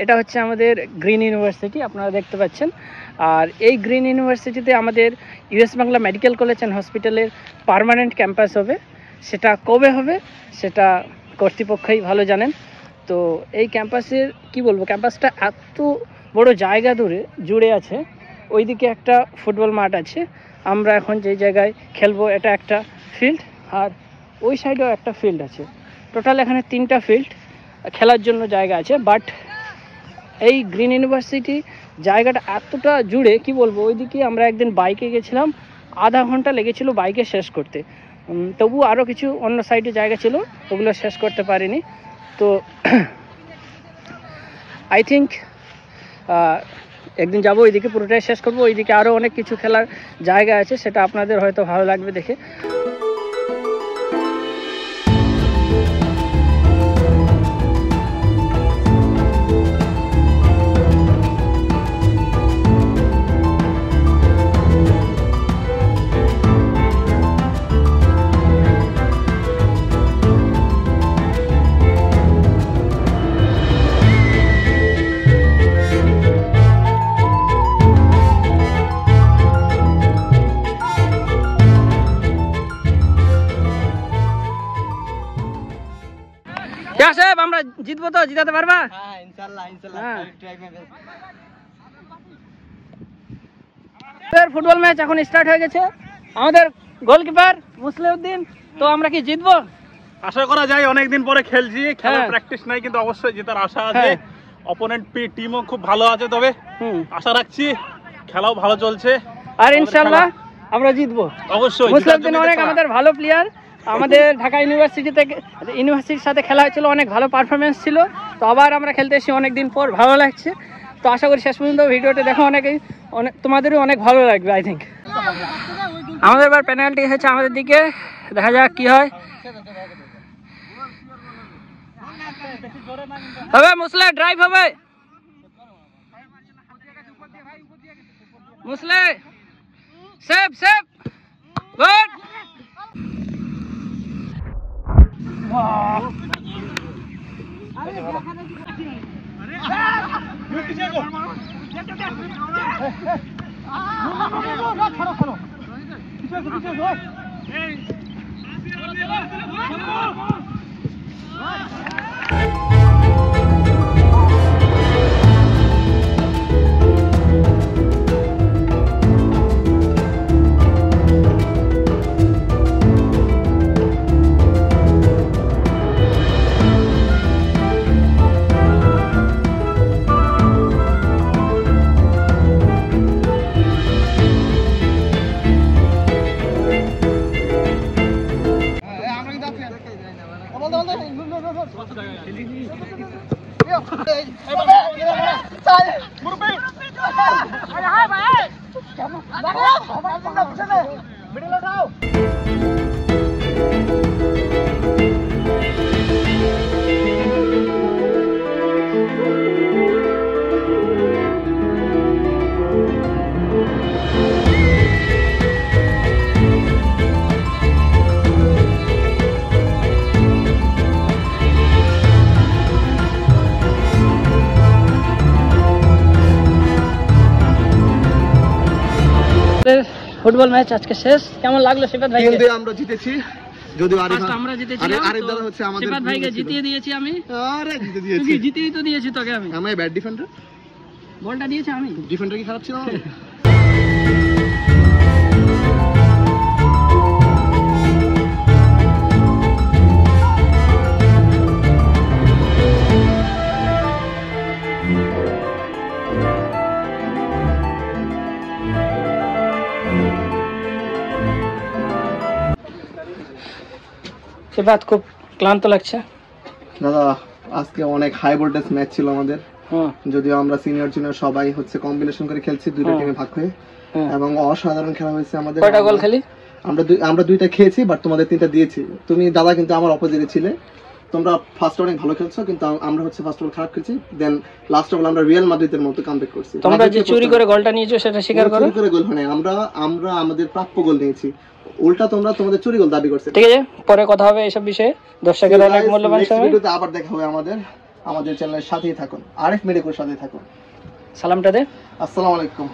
এটা হচ্ছে আমাদের গ্রিন ইউনিভার্সিটি, আপনারা দেখতে পাচ্ছেন। আর এই গ্রিন ইউনিভার্সিটিতে আমাদের US Bangla medical college and হসপিটালের পার্মানেন্ট ক্যাম্পাস হবে। সেটা কবে হবে সেটা কর্তৃপক্ষই ভালো জানেন। তো এই ক্যাম্পাসের কি বলবো, ক্যাম্পাসটা এত বড় জায়গা জুড়ে আছে। ওইদিকে একটা ফুটবল মাঠ আছে, আমরা এখন যে জায়গায় খেলবো এটা একটা ফিল্ড, আর ওই সাইডেও একটা ফিল্ড আছে। টোটাল এখানে 3টা ফিল্ড খেলার জন্য জায়গা আছে। বাট এই গ্রিন ইউনিভার্সিটি জায়গাটা এতটা জুড়ে কি বলবো, ওইদিকে আমরা একদিন বাইকে গেছিলাম, আধা ঘন্টা লেগেছিল বাইকে শেষ করতে। তবু আরও কিছু অন্য সাইডে জায়গা ছিল, ওগুলো শেষ করতে পারিনি। তো আই থিঙ্ক একদিন যাবো ওইদিকে, পুরোটাই শেষ করবো। ওইদিকে আরও অনেক কিছু খেলার জায়গা আছে, সেটা আপনাদের হয়তো ভালো লাগবে দেখে। সাহেব আমরা জিতবো তো, জিতাতে পারবা? হ্যাঁ ইনশাআল্লাহ ইনশাআল্লাহ, try my best. Football match এখন স্টার্ট হয়ে গেছে। আমাদের গোলকিপার মুসলিউদ্দিন। তো আমরা কি জিতবো? আশা করা যায়, অনেকদিন পরে খেলছি, খেলার প্র্যাকটিস নাই কিন্তু অবশ্যই জেতার আশা আছে। অপোনেন্ট টিমও খুব ভালো আছে, তবে আশা রাখছি খেলাও ভালো চলছে, আর ইনশাআল্লাহ আমরা জিতবো অবশ্যই। মুসলিউদ্দিন অনেক আমাদের ভালো প্লেয়ার। আমাদের ঢাকা ইউনিভার্সিটির সাথে খেলা হয়েছিল, অনেক ভালো পারফরমেন্স ছিল। তো আবার আমরা খেলতে এসেছি অনেকদিন পর, ভালো লাগছে। তো আশা করি শেষ পর্যন্ত ভিডিওটা দেখো, তোমাদেরও অনেক ভালো লাগবে আই থিঙ্ক। আমাদের এবার পেনাল্টি হয়েছে আমাদের দিকে, দেখা যাক কি হয়। হবে মুসলে, ড্রাইভ হবে মুসলে, save save, good. Football match আজকে শেষ। কেমন লাগলো সিফাত ভাই? আমরা জিতেছি, যদিও আমরা জিতেছিলাম, সিফাত ভাইকে জিতিয়ে দিয়েছি আমি। আরে জিতে দিয়েছি, জিতিয়ে তো দিয়েছি তোকে আমি। আমি ব্যাড ডিফেন্ডার, বলটা দিয়েছি আমি। ডিফেন্ডার কি খারাপ ছিল? সিফাত খুব ক্লান্ত লাগছে দাদা। আজকে অনেক হাই ভোল্টেজ ম্যাচ ছিল আমাদের, যদিও আমরা সিনিয়র জুনিয়র সবাই হচ্ছে কম্বিনেশন করে খেলছি, দুইটা টিমে ভাগ হয়ে, এবং অসাধারণ খেলা হয়েছে আমাদের। কয়টা গোল খেলি? আমরা দুইটা খেয়েছি, বাট তোমাদের 3টা দিয়েছি। তুমি দাদা কিন্তু আমার অপোজিটে ছিলে, তোমরা ফার্স্ট অনেক ভালো খেলছো, কিন্তু আমরা হচ্ছে ফার্স্ট অফ খারাপ খেলছি, দেন লাস্ট অফ আমরা রিয়াল মাদ্রিদের মতো কামব্যাক করছি। তোমরা যে চুরি করে গোলটা নিয়েছো সেটা স্বীকার করো। চুরি করে গোল হয় না, আমরা আমাদের প্রাপ্য গোল নিয়েছি, উল্টা তোমরা তোমাদের চুরি গোল দাবি করছো। ঠিক আছে, পরে কথা হবে এইসব বিষয়ে। দর্শকের অনেক মূল্যবান সময়। ভিডিওতে আবার দেখা হবে আমাদের চ্যানেলের সাথেই থাকুন, আরিফ মেডিকোর সাথেই থাকুন। সালামটা দে। আসসালামু আলাইকুম।